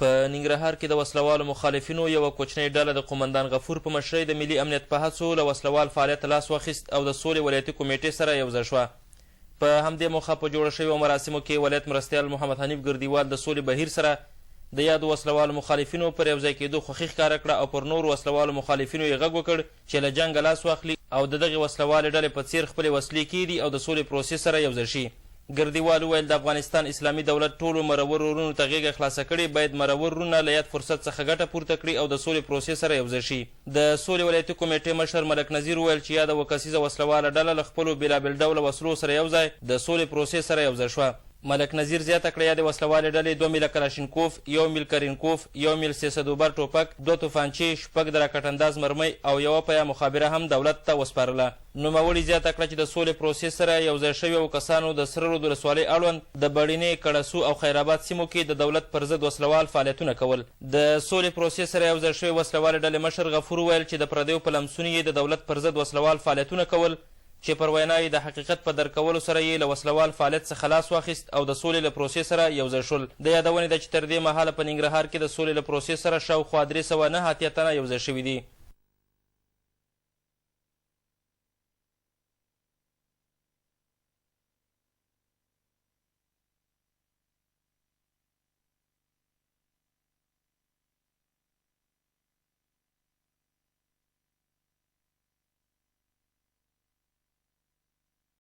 په ننګرهار کې د وسلوالو مخالفینو یوه کوچنۍ ډله د قومندان غفور په مشرۍ د ملي امنیت په هڅو له وسلوال فعالیت لاس واخیست او د سولې ولایتي کمیټې سره یوځای شوه. په همدې موخه په جوړه شویو مراسمو کې ولایت مرستیال محمد حنیف ګردیوال د سولې بهیر سره د یادو وسلوالو مخالفینو پر یوځای کېدو خوښي ښکاره کړه او پر نورو وسلوالو مخالفینو یې غږ وکړ چې له جنګه لاس واخلي او د دغې وسلوالې ډلې په څیر خپلې وسلې کېږدي او د سولې پروسې سره یوځای شي. ګردیوال وویل د افغانستان اسلامي دولت ټولو مرور ورونو ته غېږه خلاصه کړې، باید مرور ورونه له یاد فرصت څخه ګټه پورته کړي او د سولې پروسې سره یوځای شي. د سولې ولایتي کمیټې مشر ملک نظیر وویل چې یاده اووه کسیزه وسلواله ډله له خپلو بېلابېل ډوله وسلو سره یوځای د سولې پروسې سره یوځای شوه. ملک نظیر زیاته کړه یادې وسلوالې ډلې 2 میله کلاشینکوف، 1 میل کرینکوف، 1 میل سیسدوبر ټوپک، 2 توفانچې، 6 د راکټ انداز مرمۍ او 1 پیا مخابره هم دولت ته وسپارله. نوموړي زیاته کړه چې د سولې پروسې سره یوځای شویو کسانو د سره رود ولسوالۍ اړوند د بړینې، کړسو او خیرآباد سیمو کې د دولت پر ضد وسلوال فعالیتونه کول. د سولې پروسې سره یوځای شوې وسلوالې ډلې مشر غفور وویل چې د پردیو په لمسونو یې د دولت پر ضد وسلوال فعالیتونه کول چې پر وینا یې د حقیقت په درک کولو سره یې له وسلوال فعالیت څخه لاس واخیست او د سولې له پروسې سره یوځای شول. د یادونې ده چې تر دې مهاله په ننګرهار کې د سولې له پروسې سره شاوخوا 309 تنه یوځای شوي دي.